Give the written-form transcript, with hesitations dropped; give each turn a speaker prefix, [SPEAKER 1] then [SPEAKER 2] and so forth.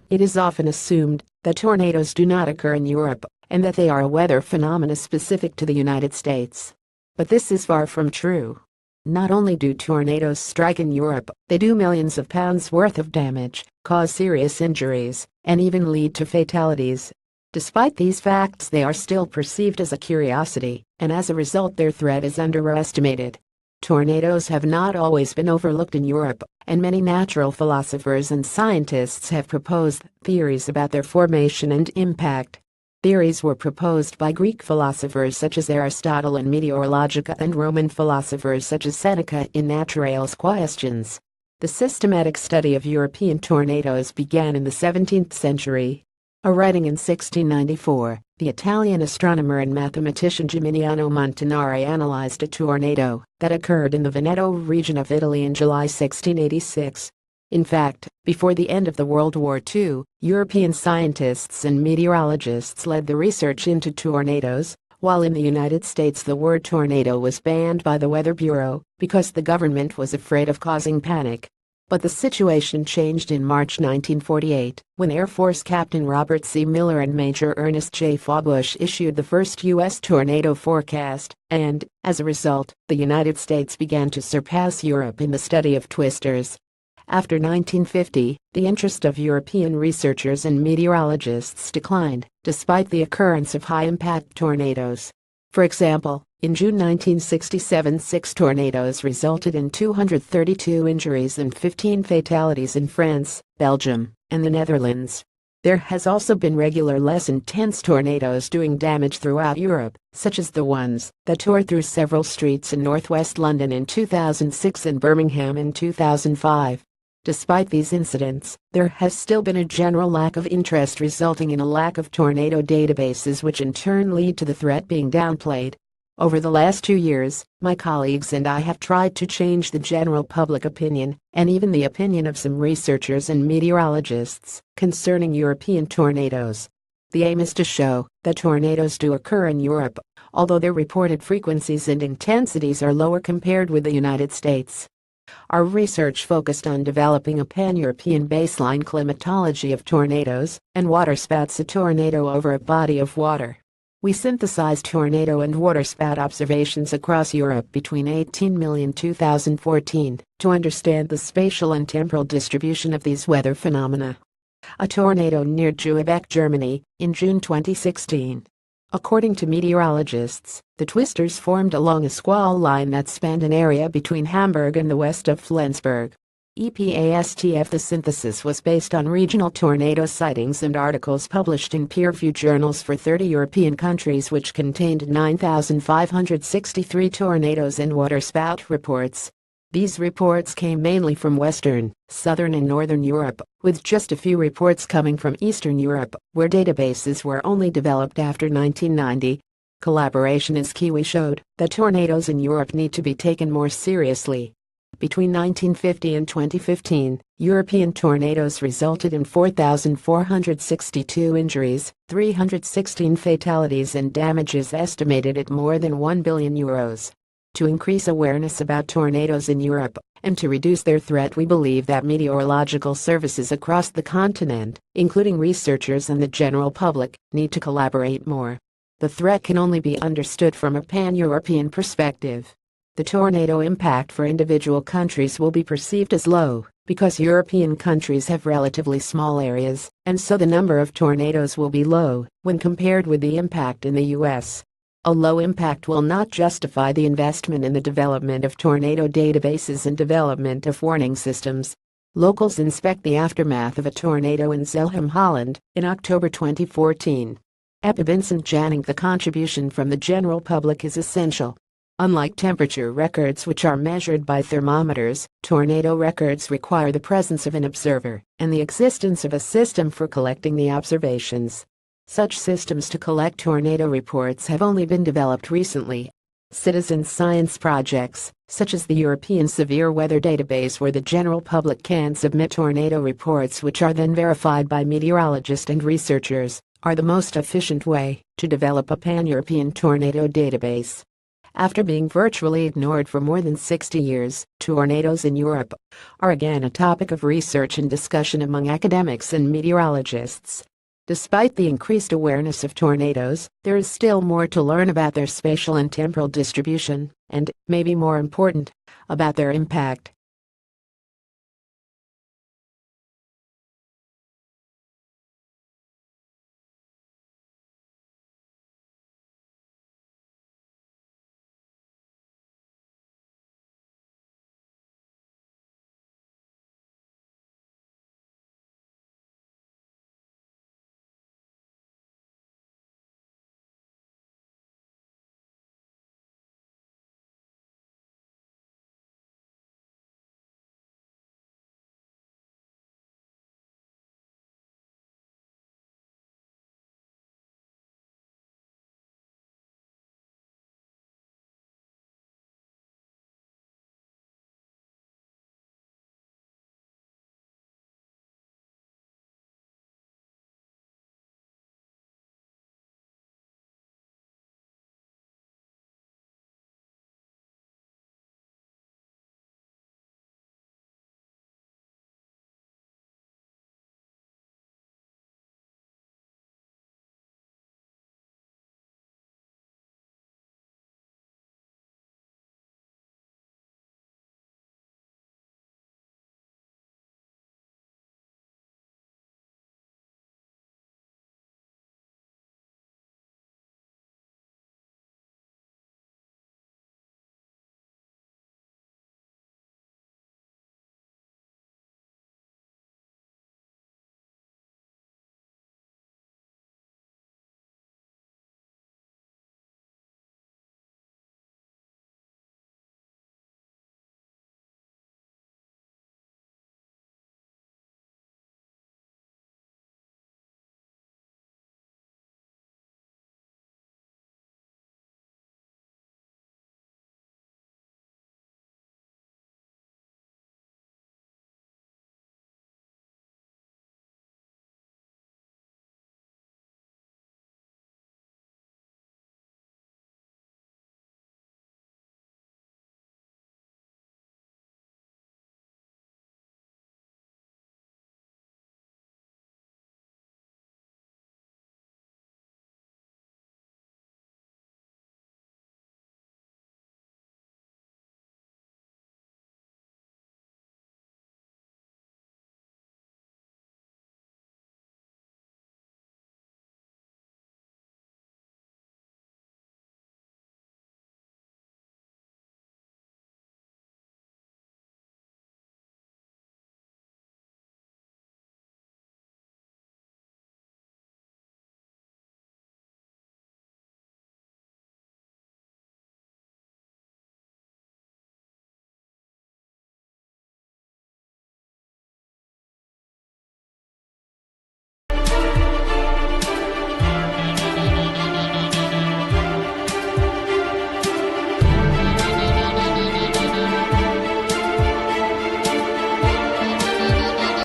[SPEAKER 1] It is often assumed that tornadoes do not occur in Europe and that they are a weather phenomena specific to the United States. But this is far from true. Not only do tornadoes strike in Europe, they do millions of pounds worth of damage, cause serious injuries, and even lead to fatalities. Despite these facts, they are still perceived as a curiosity, and as a result their threat is underestimated. Tornadoes have not always been overlooked in Europe, and many natural philosophers and scientists have proposed theories about their formation and impact. Theories were proposed by Greek philosophers such as Aristotle in Meteorologica and Roman philosophers such as Seneca in Naturales Questions. The systematic study of European tornadoes began in the 17th century. A writing in 1694, the Italian astronomer and mathematician Gimignano Montanari analyzed a tornado that occurred in the Veneto region of Italy in July 1686. In fact, before the end of the World War II, European scientists and meteorologists led the research into tornadoes, while in the United States the word tornado was banned by the Weather Bureau because the government was afraid of causing panic. But the situation changed in March 1948, when Air Force Captain Robert C. Miller and Major Ernest J. Fawbush issued the first U.S. tornado forecast, and, as a result, the United States began to surpass Europe in the study of twisters. After 1950, the interest of European researchers and meteorologists declined, despite the occurrence of high-impact tornadoes. For example, in June 1967, 6 tornadoes resulted in 232 injuries and 15 fatalities in France, Belgium, and the Netherlands. There has also been regular less intense tornadoes doing damage throughout Europe, such as the ones that tore through several streets in northwest London in 2006 and Birmingham in 2005. Despite these incidents, there has still been a general lack of interest, resulting in a lack of tornado databases, which in turn lead to the threat being downplayed. Over the last 2 years, my colleagues and I have tried to change the general public opinion, and even the opinion of some researchers and meteorologists, concerning European tornadoes. The aim is to show that tornadoes do occur in Europe, although their reported frequencies and intensities are lower compared with the United States. Our research focused on developing a pan-European baseline climatology of tornadoes and waterspouts, a tornado over a body of water. We synthesized tornado and waterspout observations across Europe between 18 million 2014 to understand the spatial and temporal distribution of these weather phenomena. A tornado near Jülich, Germany, in June 2016. According to meteorologists, the twisters formed along a squall line that spanned an area between Hamburg and the west of Flensburg. EPASTF. The synthesis was based on regional tornado sightings and articles published in peer-reviewed journals for 30 European countries, which contained 9,563 tornadoes and waterspout reports. These reports came mainly from Western, Southern and Northern Europe, with just a few reports coming from Eastern Europe, where databases were only developed after 1990. Collaboration is key. We showed that tornadoes in Europe need to be taken more seriously. Between 1950 and 2015, European tornadoes resulted in 4,462 injuries, 316 fatalities, and damages estimated at more than €1 billion. To increase awareness about tornadoes in Europe and to reduce their threat, we believe that meteorological services across the continent, including researchers and the general public, need to collaborate more. The threat can only be understood from a pan-European perspective. The tornado impact for individual countries will be perceived as low because European countries have relatively small areas, and so the number of tornadoes will be low when compared with the impact in the U.S. A low impact will not justify the investment in the development of tornado databases and development of warning systems. Locals inspect the aftermath of a tornado in Zelhem, Holland, in October 2014. Eppe Vincent Janning. The contribution from the general public is essential. Unlike temperature records, which are measured by thermometers, tornado records require the presence of an observer and the existence of a system for collecting the observations. Such systems to collect tornado reports have only been developed recently. Citizen science projects, such as the European Severe Weather Database, where the general public can submit tornado reports which are then verified by meteorologists and researchers, are the most efficient way to develop a pan-European tornado database. After being virtually ignored for more than 60 years, tornadoes in Europe are again a topic of research and discussion among academics and meteorologists. Despite the increased awareness of tornadoes, there is still more to learn about their spatial and temporal distribution, and, maybe more important, about their impact.